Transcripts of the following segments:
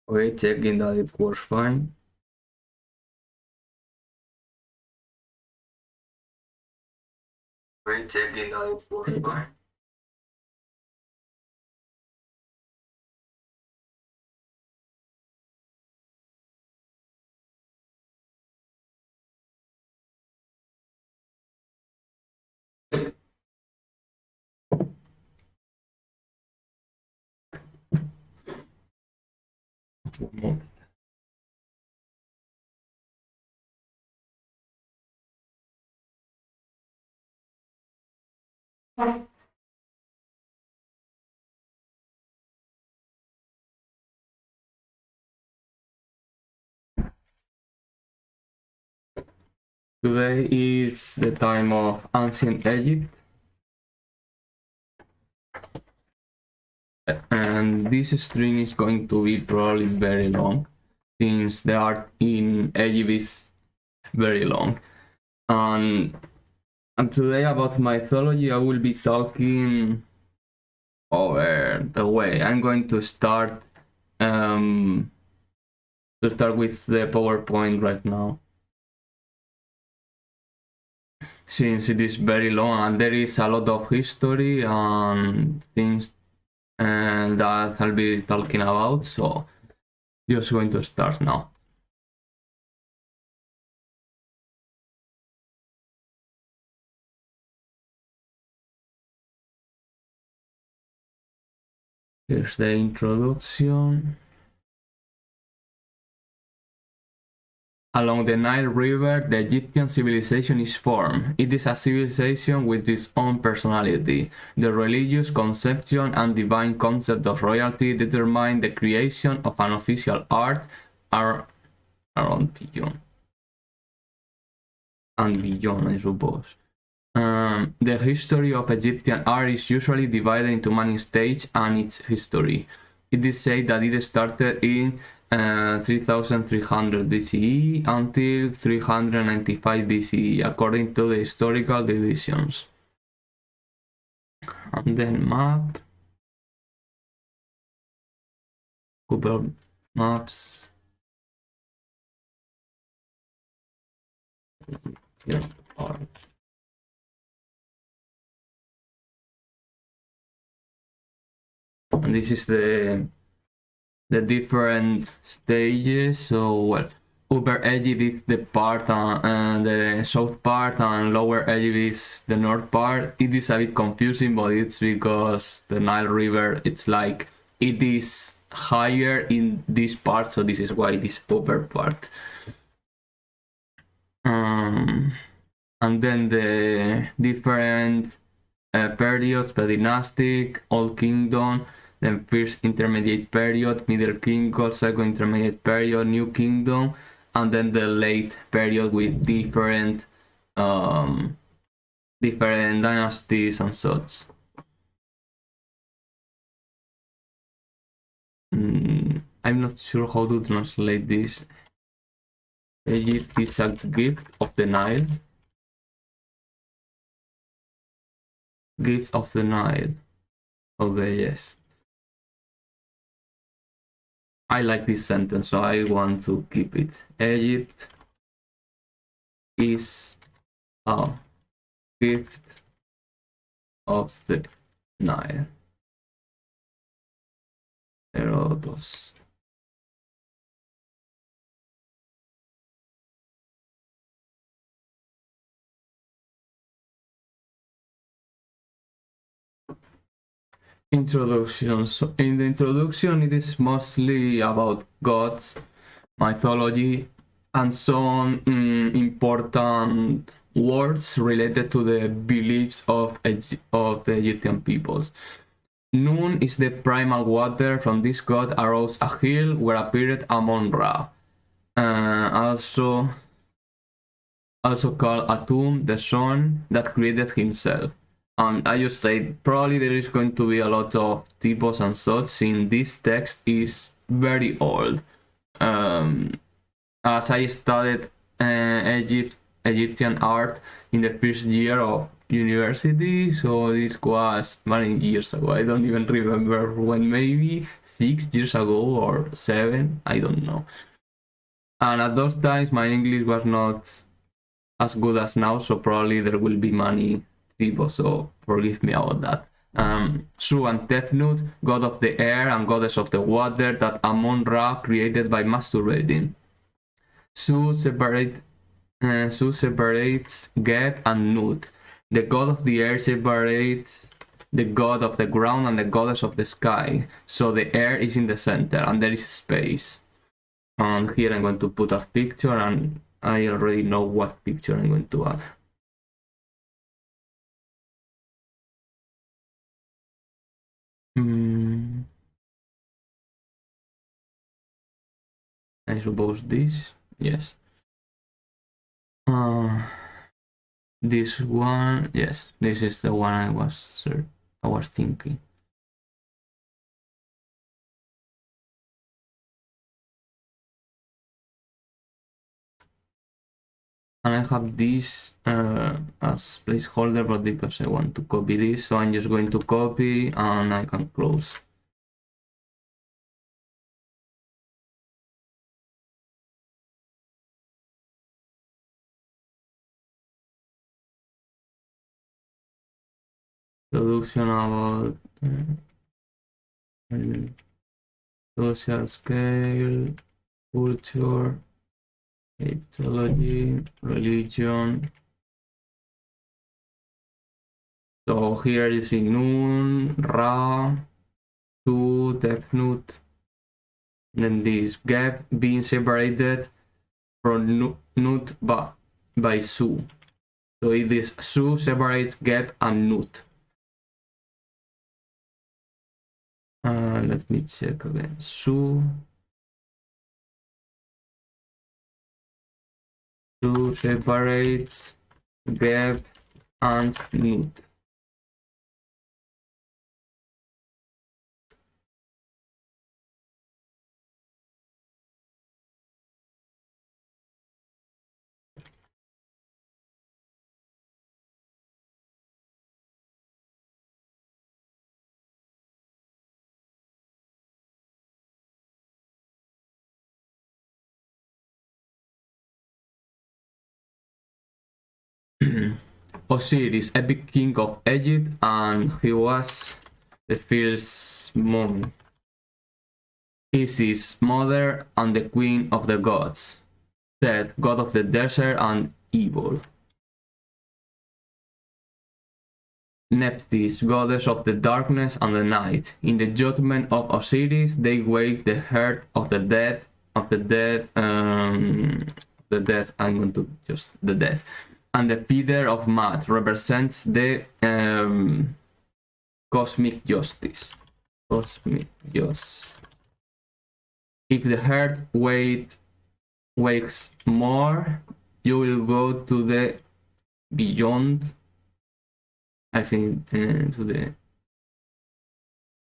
Okay, checking that it works fine. Okay, checking that it works fine. Today is the time of ancient Egypt, and this stream is going to be probably very long, since the art in Egypt is very long. And today about mythology, I will be talking over the way. I'm going to start with the PowerPoint right now, since it is very long and there is a lot of history and things that I'll be talking about. So just going to start now. Here's the introduction. Along the Nile River, the Egyptian civilization is formed. It is a civilization with its own personality. The religious conception and divine concept of royalty determine the creation of an official art around beyond. And beyond, I suppose. The history of Egyptian art is usually divided into many stages and its history. It is said that it started in 3300 BCE until 395 BCE, according to the historical divisions. And then map. Google Maps. Yeah, art. And this is the different stages. So well, Upper Egypt is the part and the south part, and Lower Egypt is the north part. It is a bit confusing, but it's because the Nile River, it's like it is higher in this part, so this is why it is upper part. And then the different periods: pre-dynastic, Old Kingdom, then First Intermediate Period, Middle Kingdom, Second Intermediate Period, New Kingdom, and then the Late Period with different dynasties and such. I'm not sure how to translate this. Egypt is a gift of the Nile. Gift of the Nile. Okay, yes. I like this sentence, so I want to keep it. Egypt is a gift of the Nile. Herodotus. Introduction. So in the introduction, it is mostly about gods, mythology, and some important words related to the beliefs of the Egyptian peoples. Nun is the primal water. From this god arose a hill where appeared Amon-Ra. Also called Atum, the sun that created himself. I just say probably there is going to be a lot of typos and such, since this text is very old. As I studied Egyptian art in the first year of university, so this was many years ago. I don't even remember when, maybe 6 years ago or 7, I don't know. And at those times my English was not as good as now, so probably there will be many typos, so forgive me about that. Su and Tefnut, god of the air and goddess of the water, that Amon-Ra created by masturbating. Su separates Geb and Nut. The god of the air separates the god of the ground and the goddess of the sky. So the air is in the center and there is space. And here I'm going to put a picture, and I already know what picture I'm going to add. I suppose this, yes. This one, yes, this is the one I was thinking. And I have this as placeholder, but because I want to copy this, so I'm just going to copy and I can close. Production about social scale, culture, mythology, religion. So here you see Nun, Ra, Tu, Tefnut. Then this gap being separated from Nut by Su. So it is Su separates Geb and Nut. Let me check again. Su separates Geb and Nut. Osiris, epic king of Egypt, and he was the first mummy. Isis, mother and the queen of the gods. Set, god of the desert and evil. Nephthys, goddess of the darkness and the night. In the judgment of Osiris, they wake the heart of the dead, I'm going to just the death. And the feeder of Mad represents the cosmic justice. Cosmic justice. If the heart wakes more, you will go to the beyond. I think to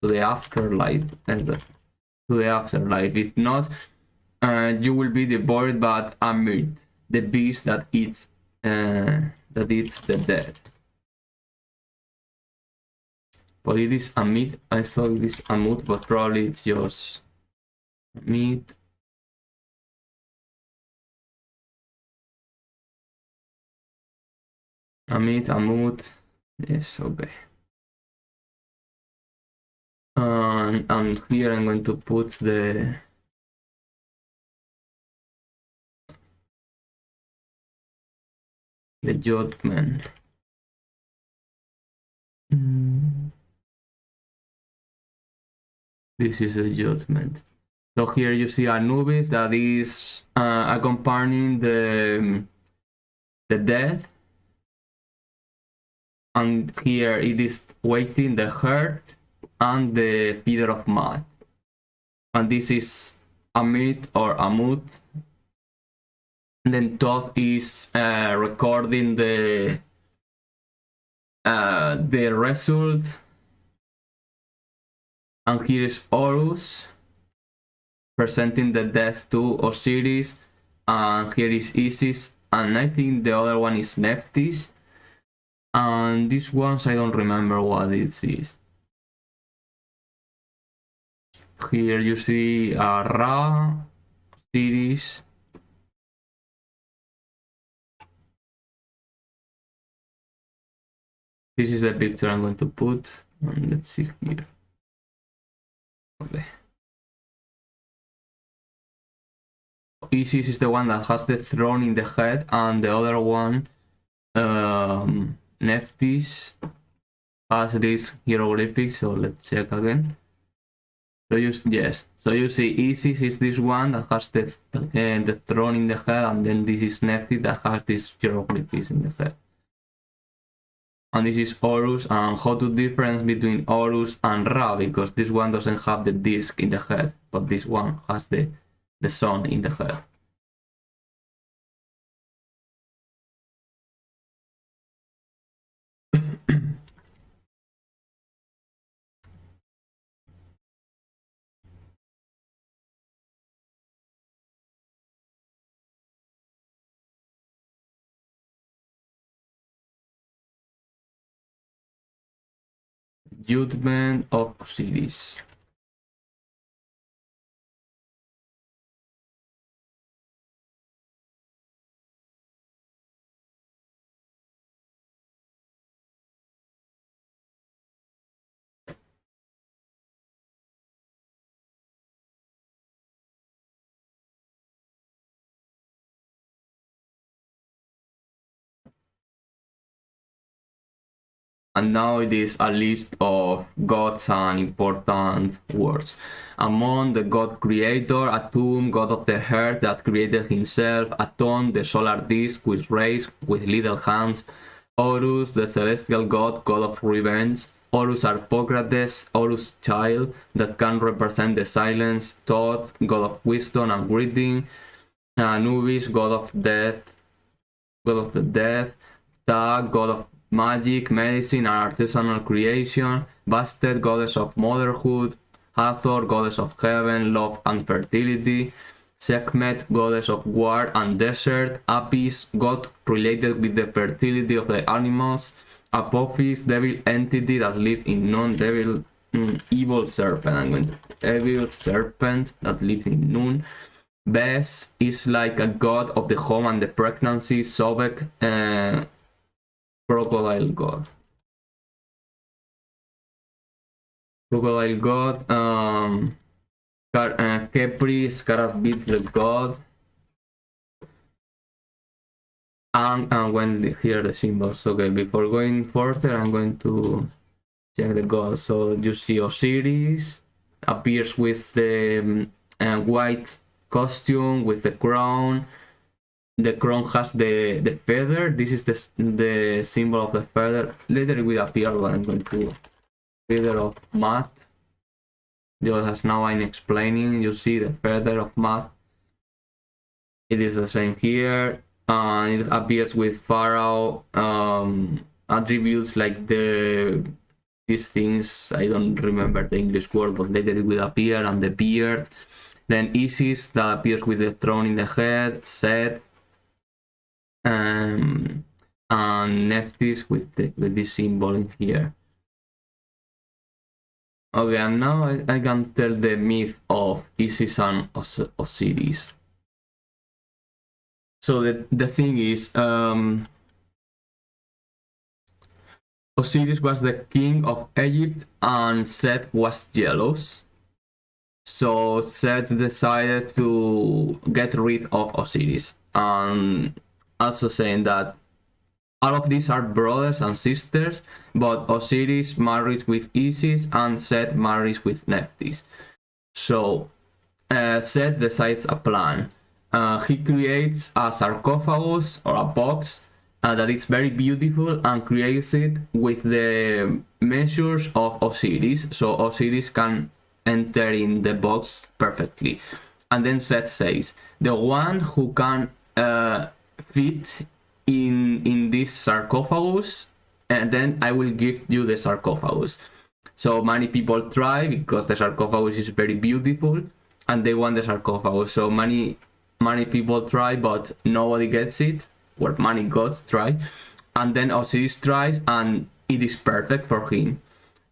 the afterlife. To the afterlife. If not, you will be devoured by Amit, the beast that eats the dead. But it is Amit. I thought it is Amut, but probably it's just Amit. Amut. Yes, okay. And here I'm going to put the judgment. This is the judgment. So here you see Anubis that is accompanying the dead. And here it is waiting the heart and the feeder of Mad. And this is Amit or Amut. And then Thoth is recording the result. And here is Horus presenting the death to Osiris. And here is Isis. And I think the other one is Nephthys. And these ones I don't remember what it is. Here you see a Ra series. This is the picture I'm going to put. And let's see here. Okay. Isis is the one that has the throne in the head, and the other one, Nephthys, has this hieroglyphic. So let's check again. So so you see Isis is this one that has the throne in the head, and then this is Nephthys that has this hieroglyphics in the head. And this is Horus, and how to difference between Horus and Ra, because this one doesn't have the disc in the head, but this one has the sun in the head. Judgment of Osiris. And now it is a list of gods and important words. Amon, the god creator, Atum, god of the earth that created himself, Aton, the solar disk with rays with little hands, Horus, the celestial god, god of revenge, Horus Harpocrates, Horus child that can represent the silence, Thoth, god of wisdom and greeting, Anubis, god of death, god of the death, Ta, god of magic, medicine, and artisanal creation, Bastet, goddess of motherhood, Hathor, goddess of heaven, love, and fertility, Sekhmet, goddess of war and desert, Apis, god related with the fertility of the animals, Apophis, devil entity that lives in Nun, devil, evil serpent, I'm going to evil serpent that lives in Nun. Bes is like a god of the home and the pregnancy, Sobek, crocodile god. Crocodile god, Kepri, scarab beetle god. And when here the symbols. Okay, before going further, I'm going to check the gods. So you see Osiris appears with the white costume with the crown. The crown has the feather. This is the symbol of the feather. Later it will appear when I'm going to feather of Math. Just as now I'm explaining, you see the feather of Math. It is the same here. It appears with Pharaoh attributes like these things. I don't remember the English word, but later it will appear, and the beard. Then Isis that appears with the throne in the head. Set. And Nephthys with this symbol in here. Okay, and now I can tell the myth of Isis and Osiris. So the thing is, Osiris was the king of Egypt and Set was jealous. So Set decided to get rid of Osiris, and also saying that all of these are brothers and sisters, but Osiris marries with Isis and Set marries with Nephthys. So Set decides a plan. He creates a sarcophagus or a box that is very beautiful and creates it with the measures of Osiris, so Osiris can enter in the box perfectly. And then Set says, the one who can fit in this sarcophagus, and then I will give you the sarcophagus. So many people try because the sarcophagus is very beautiful and they want the sarcophagus. So many people try, but nobody gets it, or many gods try. and then Osiris tries, and it is perfect for him.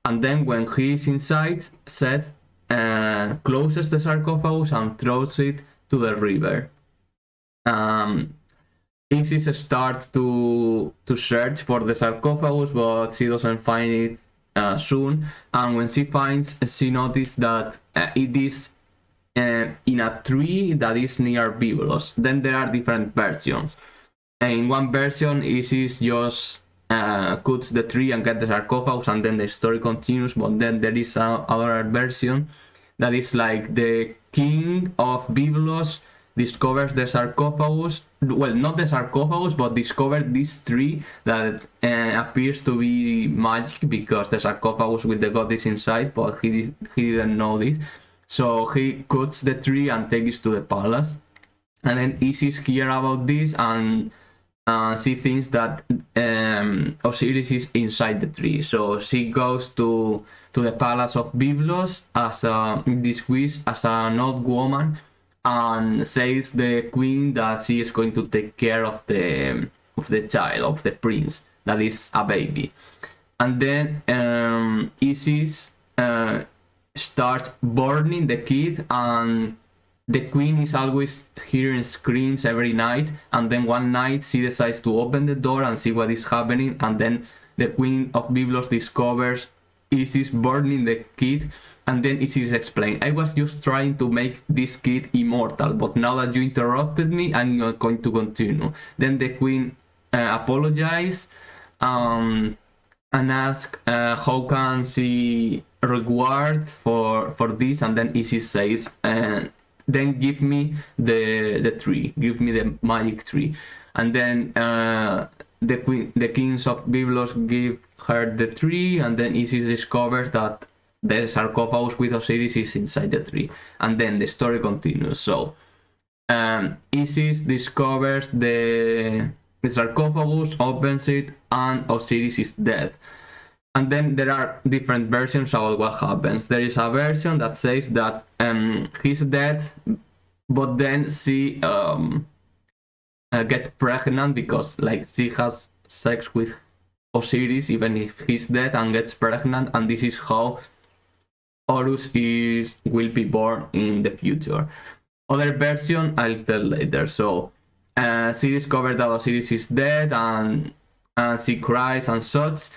And then when he is inside, Seth closes the sarcophagus and throws it to the river. Isis starts to search for the sarcophagus, but she doesn't find it soon. And when she finds, she notices that it is in a tree that is near Byblos. Then there are different versions. In one version, Isis just cuts the tree and gets the sarcophagus, and then the story continues. But then there is another version that is like the king of Byblos discovers the sarcophagus. Well, not the sarcophagus, but discovered this tree that appears to be magic because the sarcophagus with the god is inside, but he didn't know this. So he cuts the tree and takes it to the palace. And then Isis hears about this, and she thinks that Osiris is inside the tree. So she goes to the palace of Byblos as disguised as an old woman, and says the queen that she is going to take care of the child, of the prince that is a baby. And then Isis starts burning the kid, and the queen is always hearing screams every night. And then one night she decides to open the door and see what is happening, and then the queen of Byblos discovers Isis burning the kid. And then Isis explains, I was just trying to make this kid immortal, but now that you interrupted me, I'm not going to continue. Then the queen apologizes and asks how can she reward for this. And then Isis says, then give me the tree, give me the magic tree. And then the kings of Byblos give her the tree, and then Isis discovers that the sarcophagus with Osiris is inside the tree. And then the story continues. So Isis discovers the sarcophagus, opens it, and Osiris is dead. And then there are different versions about what happens. There is a version that says that he's dead, but then she gets pregnant because like she has sex with Osiris even if he's dead, and gets pregnant, and this is how Horus will be born in the future. Other version I'll tell later. So she discovered that Osiris is dead, and she cries and such.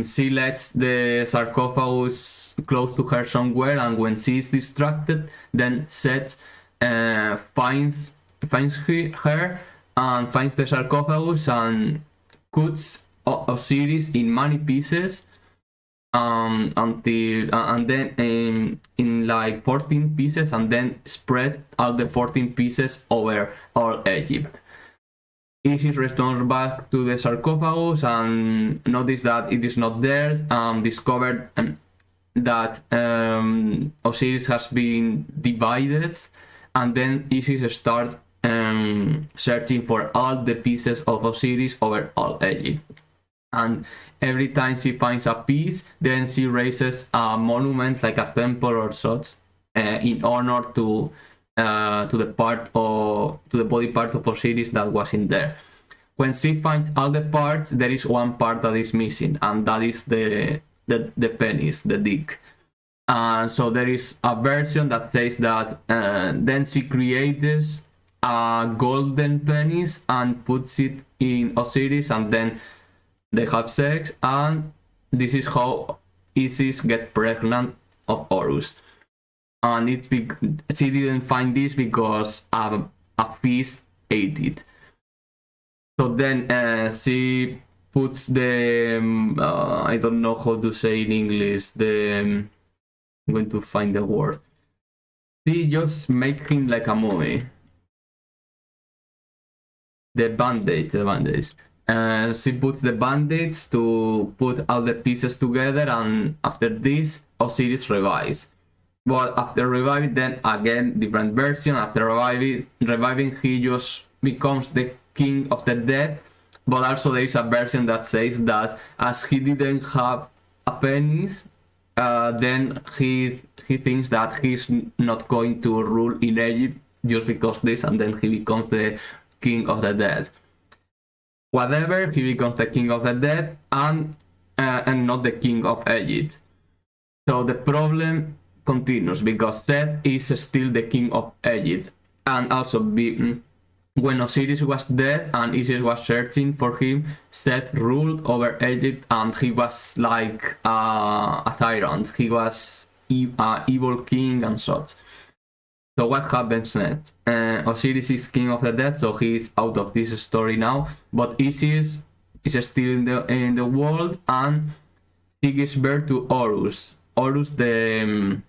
She lets the sarcophagus close to her somewhere, and when she is distracted, then Seth finds her and finds the sarcophagus and cuts Osiris in many pieces until and then in like 14 pieces, and then spread all the 14 pieces over all Egypt. Isis returns back to the sarcophagus and notice that it is not there. Discovered that Osiris has been divided, and then Isis starts searching for all the pieces of Osiris over all Egypt. And every time she finds a piece, then she raises a monument like a temple or such in honor to the body part of Osiris that was in there. When she finds all the parts, there is one part that is missing, and that is the penis, the dick. So there is a version that says that then she creates a golden penis and puts it in Osiris, and then they have sex, and this is how Isis gets pregnant of Horus. And she didn't find this because a fish ate it. So then she puts the I don't know how to say in English. I'm going to find the word. She just make him like a mummy. The band-aids. She puts the band-aids to put all the pieces together, and after this, Osiris revives. But after reviving, then again, different version. After reviving, he just becomes the king of the dead. But also there is a version that says that as he didn't have a penis, then he thinks that he's not going to rule in Egypt just because this, and then he becomes the king of the dead. Whatever, he becomes the king of the dead and not the king of Egypt. So the problem continues because Seth is still the king of Egypt, and also when Osiris was dead and Isis was searching for him, Seth ruled over Egypt, and he was like a tyrant. He was an evil king and such. So what happens next? Osiris is king of the dead, so he is out of this story now. But Isis is still in the world, and she gives birth to Horus. Horus, the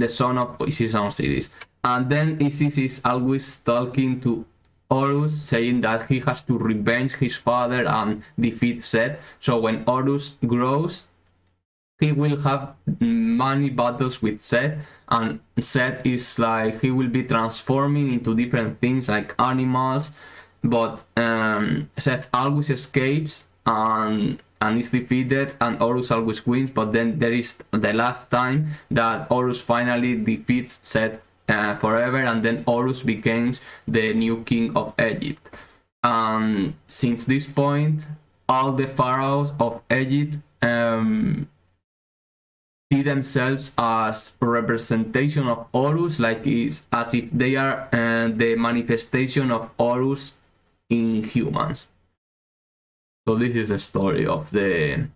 son of Isis and Osiris. And then Isis is always talking to Horus, saying that he has to revenge his father and defeat Seth. So when Horus grows, he will have many battles with Seth, and Seth is like, he will be transforming into different things like animals, but Seth always escapes and is defeated, and Horus always wins. But then there is the last time that Horus finally defeats Seth forever, and then Horus becomes the new king of Egypt. And since this point, all the pharaohs of Egypt see themselves as representation of Horus, like is as if they are the manifestation of Horus in humans. So this is the story of the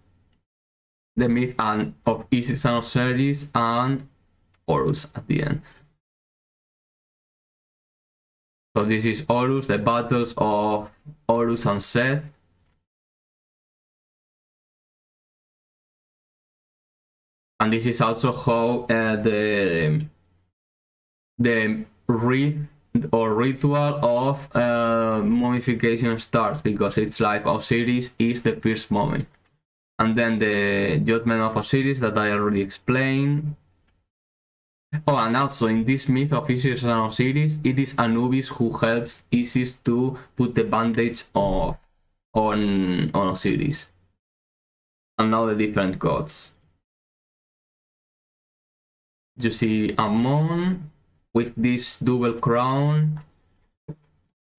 myth and of Isis and Osiris and Horus at the end. So this is Horus, the battles of Horus and Seth. And this is also how the rite or ritual of mummification starts, because it's like Osiris is the first mummy, and then the judgment of Osiris that I already explained. Oh, and also in this myth of Isis and Osiris, it is Anubis who helps Isis to put the bandage on Osiris. And now the different gods. You see Ammon with this double crown.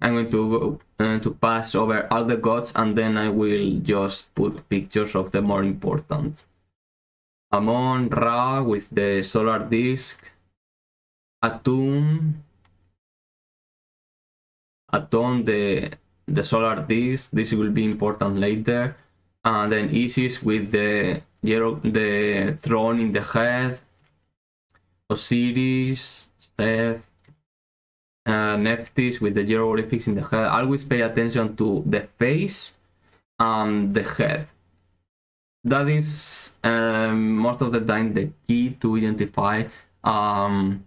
I'm going to go to pass over all the gods, and then I will just put pictures of the more important. Ammon, Ra with the solar disk, Atum, the solar disk. This will be important later. And then Isis with the throne in the head. Osiris, Seth, Nephthys with the hieroglyphics in the head. Always pay attention to the face and the head. That is most of the time the key to identify a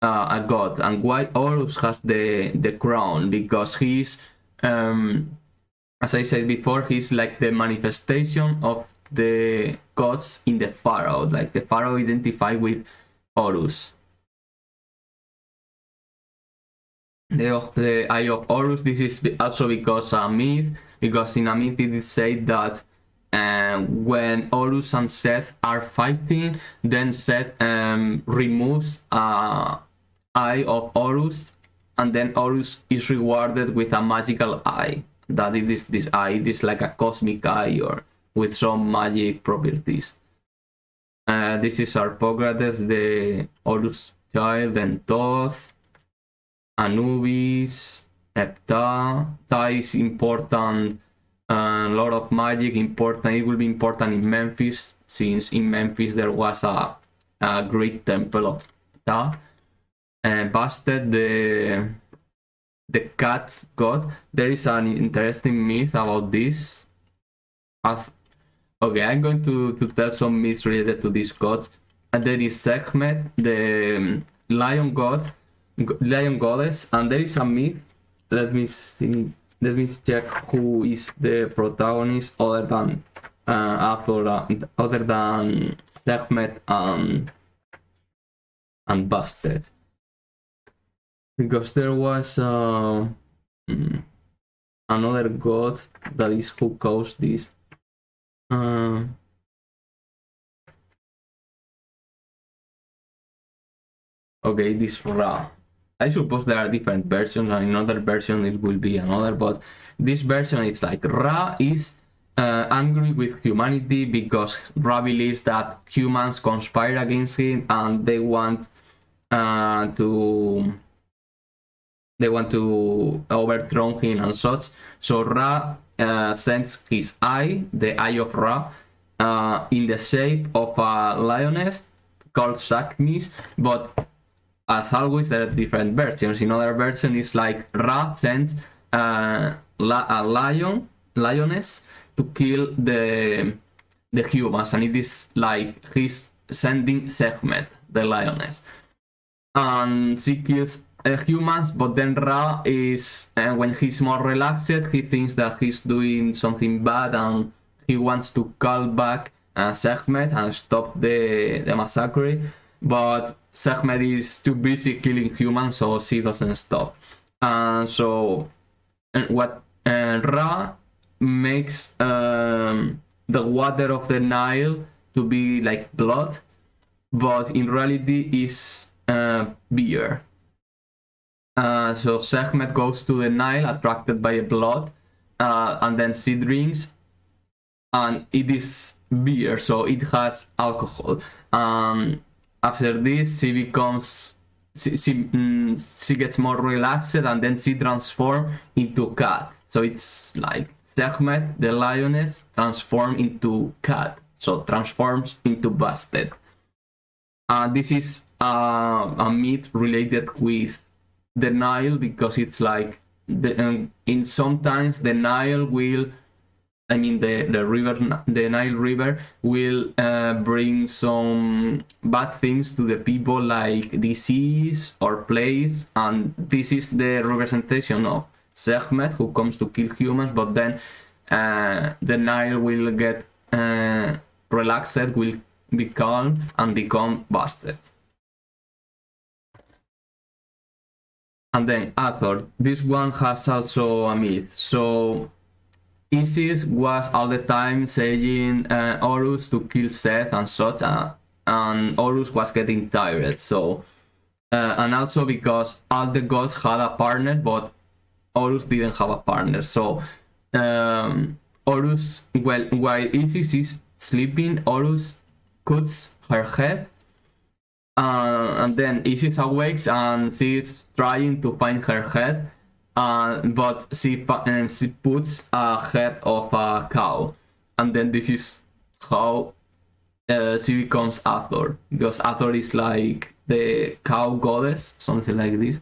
god. And why Horus has the crown? Because he's, as I said before, he's like the manifestation of the gods in the pharaoh, like the pharaoh identified with Horus. The eye of Horus, this is also because a myth, because in a myth it is said that when Horus and Seth are fighting, then Seth removes an eye of Horus, and then Horus is rewarded with a magical eye. That it is this eye, it is like a cosmic eye or with some magic properties. This is Harpocrates, the Horus child, and Thoth, Anubis, Heptah. Ptah is important, a lot of magic, important. It will be important in Memphis, since in Memphis there was a great temple of Ptah. Bastet, the cat god. There is an interesting myth about this. Okay, I'm going to tell some myths related to these gods. And there is Sekhmet, the lion god, lion goddess, and there is a myth. Let me see. Let me check who is the protagonist other than Sekhmet and Bastet. Because there was another god that is who caused this. Okay, this Ra. I suppose there are different versions, and in another version it will be another, but this version is like Ra is angry with humanity because Ra believes that humans conspire against him and they want to overthrow him and such. So Ra sends his eye, the eye of Ra, in the shape of a lioness called Sakmis, but as always there are different versions. In other version is like Ra sends a lioness to kill the humans, and it is like he's sending Sekhmet, the lioness, and she kills humans, but then Ra is, when he's more relaxed, he thinks that he's doing something bad and he wants to call back Sekhmet and stop the massacre, but Sekhmet is too busy killing humans, so she doesn't stop. So what Ra makes the water of the Nile to be like blood, but in reality is beer. So Sekhmet goes to the Nile attracted by blood, and then she drinks, and it is beer, so it has alcohol. After this, she gets more relaxed, and then she transforms into cat. So it's like Sekhmet, the lioness, transforms into cat, so transforms into Bastet. This is a myth related with the Nile, because it's like in sometimes the Nile will, I mean the river, the Nile River will bring some bad things to the people, like disease or plagues, and this is the representation of Sekhmet, who comes to kill humans, but then the Nile will get relaxed, will be calm and become Bastet. And then Hathor, this one has also a myth. So Isis was all the time saying Horus to kill Seth and such, and Horus was getting tired. So and also because all the gods had a partner, but Horus didn't have a partner. So Horus, while Isis is sleeping, Horus cuts her head, and then Isis awakes and she's trying to find her head, but she puts a head of a cow, and then this is how she becomes Hathor, because Hathor is like the cow goddess, something like this.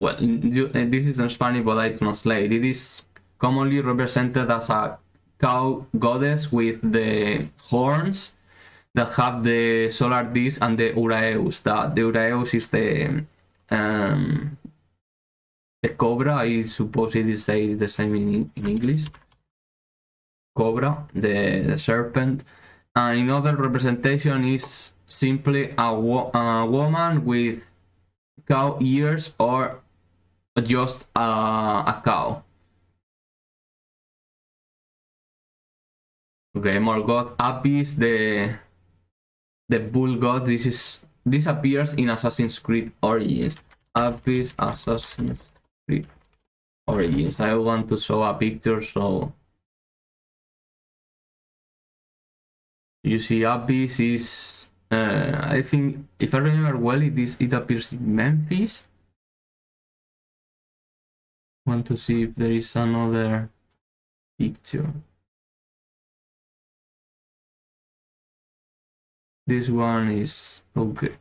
Well, this is in Spanish, but I translate. It is commonly represented as a cow goddess with the horns that have the solar disc and the Uraeus. The Uraeus is the cobra. I suppose it is the same in English. Cobra, the serpent. And another representation is simply a woman with cow ears, or just a cow. Okay, more god. Apis, the bull god. This appears in Assassin's Creed Origins. Apis, Assassin's Creed Origins. I want to show a picture, so you see Apis is I think, if I remember well, it appears in Memphis. Want to see if there is another picture. This one is okay.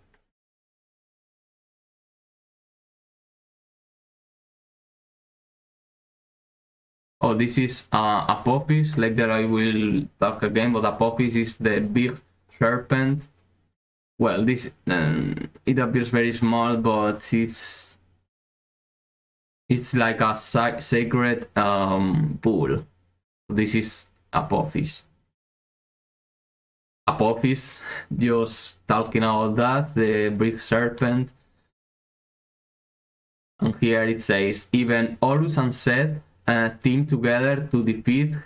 Oh, this is Apophis. Later I will talk again, but Apophis is the big serpent. Well, this it appears very small, but it's like a sacred bull. This is Apophis. Apophis, just talking about that, the big serpent. And here it says, even Horus and Seth teamed together to defeat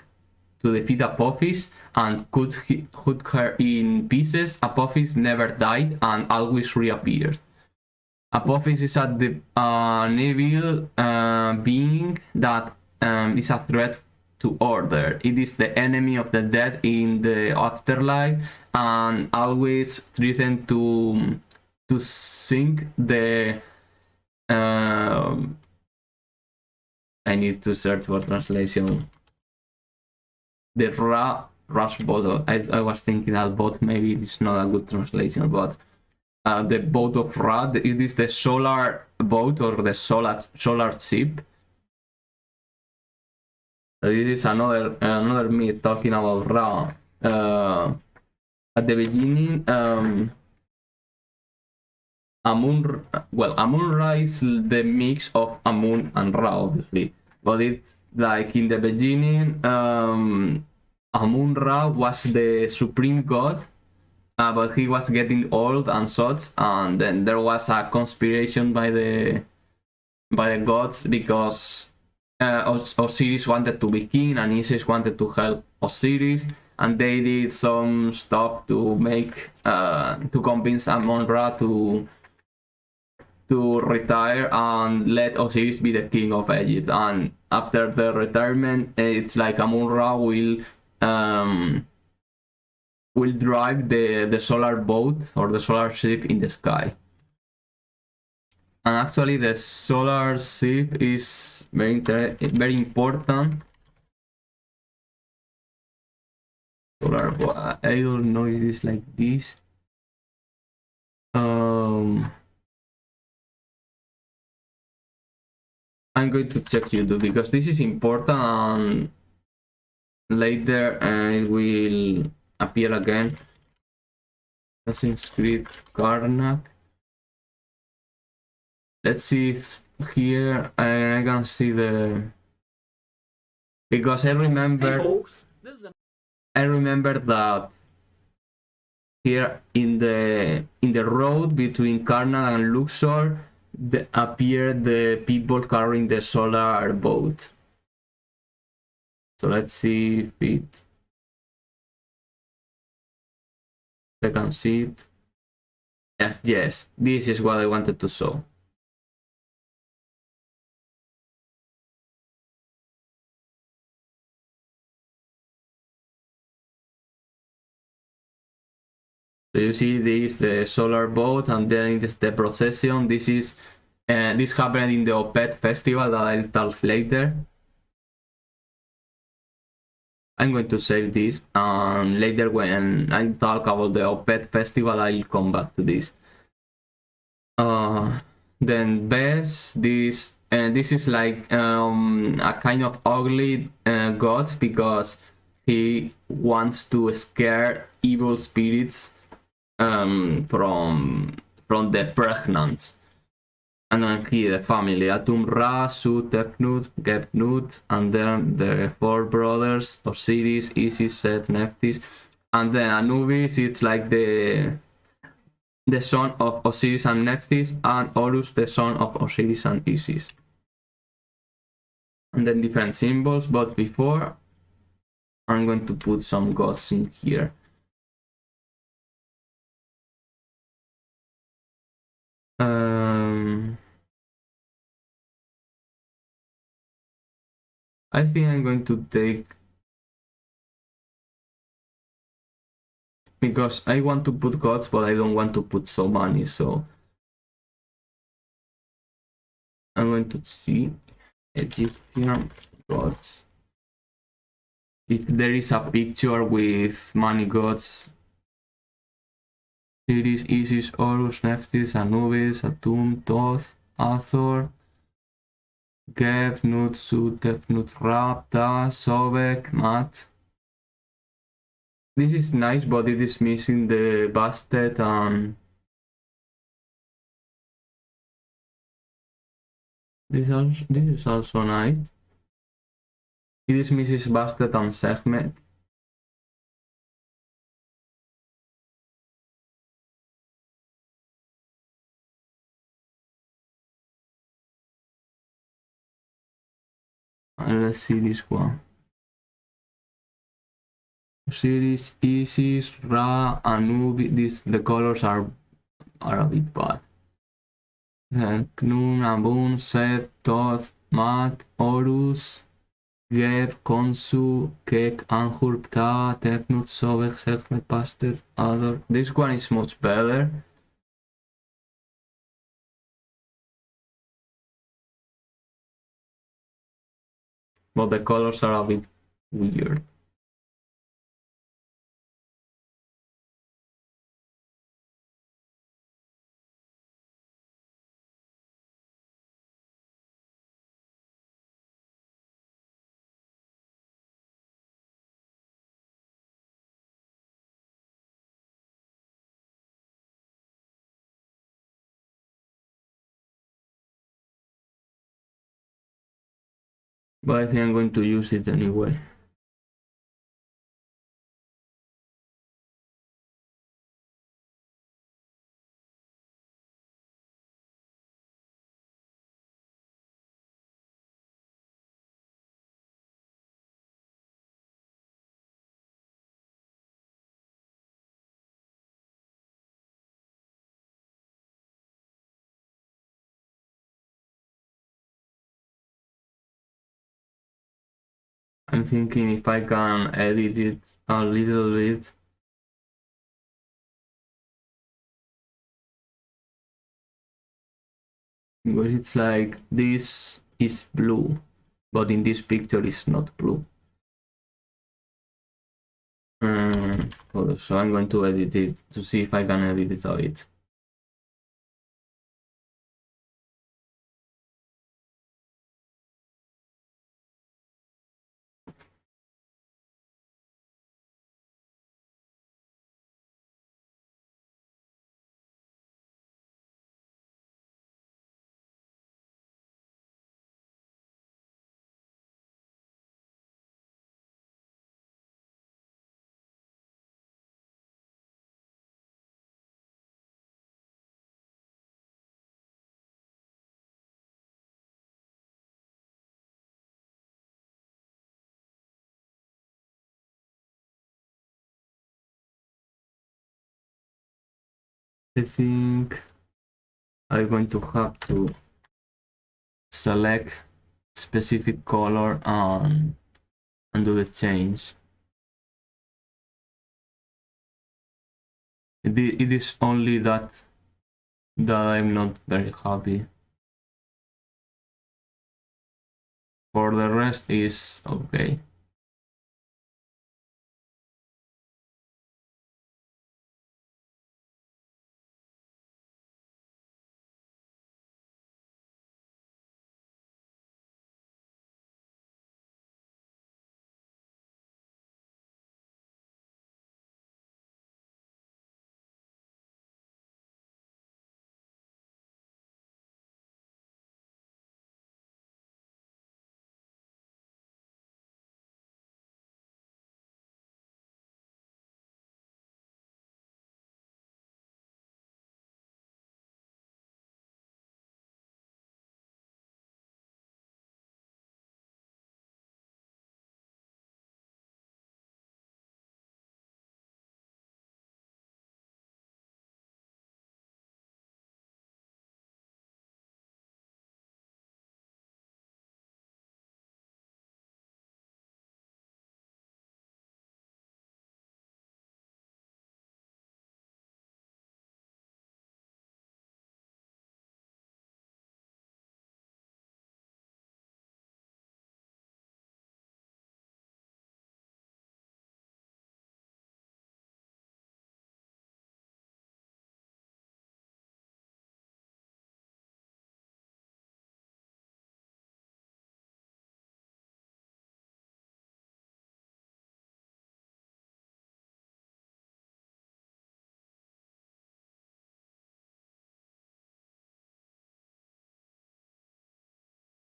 Apophis and cut her in pieces. Apophis never died and always reappeared. Apophis is an evil being that is a threat to order. It is the enemy of the dead in the afterlife and always threatened to sink the. I need to search for translation. The rush boat. I was thinking that boat maybe it's not a good translation, but the boat of Ra. It is the solar boat or the solar ship. This is another myth talking about Ra. At the beginning, Amun-Ra is the mix of Amun and Ra, obviously, but it's like in the beginning, Amun-Ra was the supreme god, but he was getting old and such, and then there was a conspiration by the gods because Osiris wanted to be king and Isis wanted to help Osiris, and they did some stuff to make to convince Amun-Ra to retire and let Osiris be the king of Egypt. And after the retirement, it's like Amun-Ra will drive the solar boat or the solar ship in the sky. And actually, the solar ship is very important. Solar, I don't know if it is like this. I'm going to check YouTube because this is important and later it will appear again. Assassin's Creed Karnak. Let's see if here I can see the, because I remember that here in the road between Karnak and Luxor appeared the people carrying the solar boat. So let's see if I can see it. Yes, this is what I wanted to show. So you see this the solar boat, and then it is the procession. This is this happened in the Opet festival that I'll tell later. I'm going to save this, and later when I talk about the Opet festival, I'll come back to this. Then Bes, this is like a kind of ugly god because he wants to scare evil spirits from the pregnant. And then here the family, Atum-Ra, Sut, Tefnut, Gebnut, and then the four brothers, Osiris, Isis, Set, Nephthys, and then Anubis, it's like the son of Osiris and Nephthys, and Horus, the son of Osiris and Isis. And then different symbols, but before, I'm going to put some gods in here. I think I'm going to take, because I want to put gods, but I don't want to put so many, so I'm going to see Egyptian gods. If there is a picture with many gods, Osiris, Isis, Horus, Nephthys, Anubis, Atum, Thoth, Hathor, Geb, Nut, Sut, Tefnut, Ra, Ptah, Sobek, Mat. This is nice, but it is missing the Bastet and this is also nice. It is Mrs. Bastet and Sekhmet. And let's see this one. Osiris, Isis, Ra, Anubis. The colors are a bit bad. Knun, Abun, Seth, Toth, Mat, Horus, Geb, Konsu, Kek, Anhur, Ptah, Tefnut, Sobek, Sethmet, Pastet, Ador. This one is much better. But the colors are a bit weird. But I think I'm going to use it anyway. I'm thinking if I can edit it a little bit. Because it's like this is blue, but in this picture it's not blue. So I'm going to edit it to see if I can edit it a bit. I think I'm going to have to select specific color and do the change. It is only that I'm not very happy. For the rest is okay.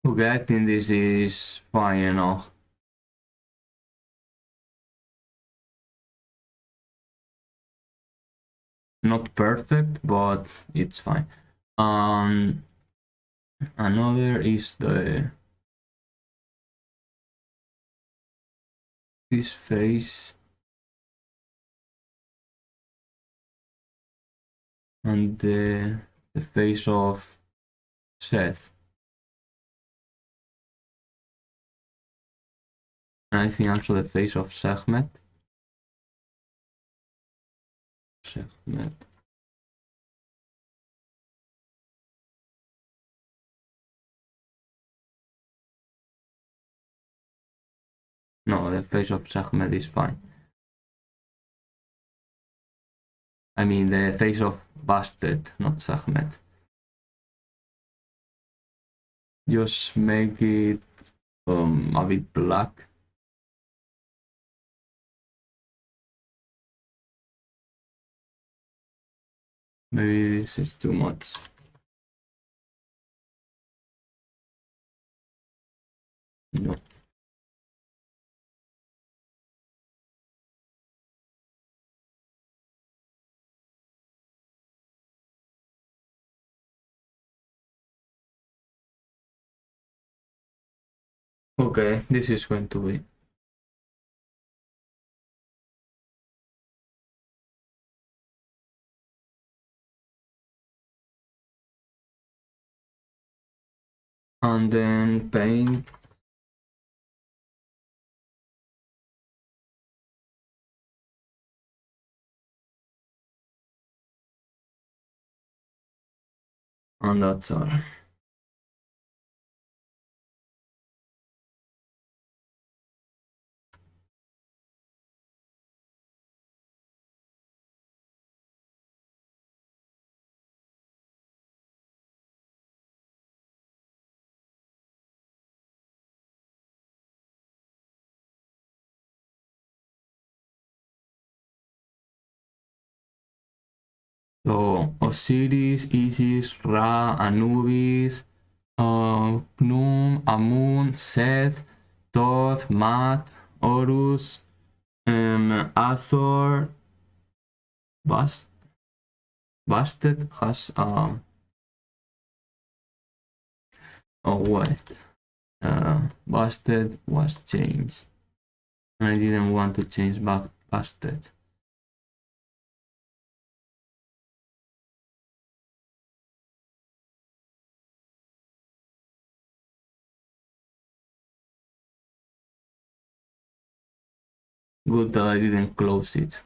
Okay, I think this is fine enough. Not perfect, but it's fine. Another is this face and the face of Seth. And I think also the face of Sekhmet. Sekhmet. No, the face of Sekhmet is fine. I mean the face of Bastet, not Sekhmet. Just make it a bit black. Maybe this is too much. No. Okay, this is going to be. And then paint. And that's all. So Osiris, Isis, Ra, Anubis, Khnum, Amun, Seth, Thoth, Mat, Horus, Hathor, Bastet has oh what? Bastet was changed. I didn't want to change back Bastet. Good that I didn't close it.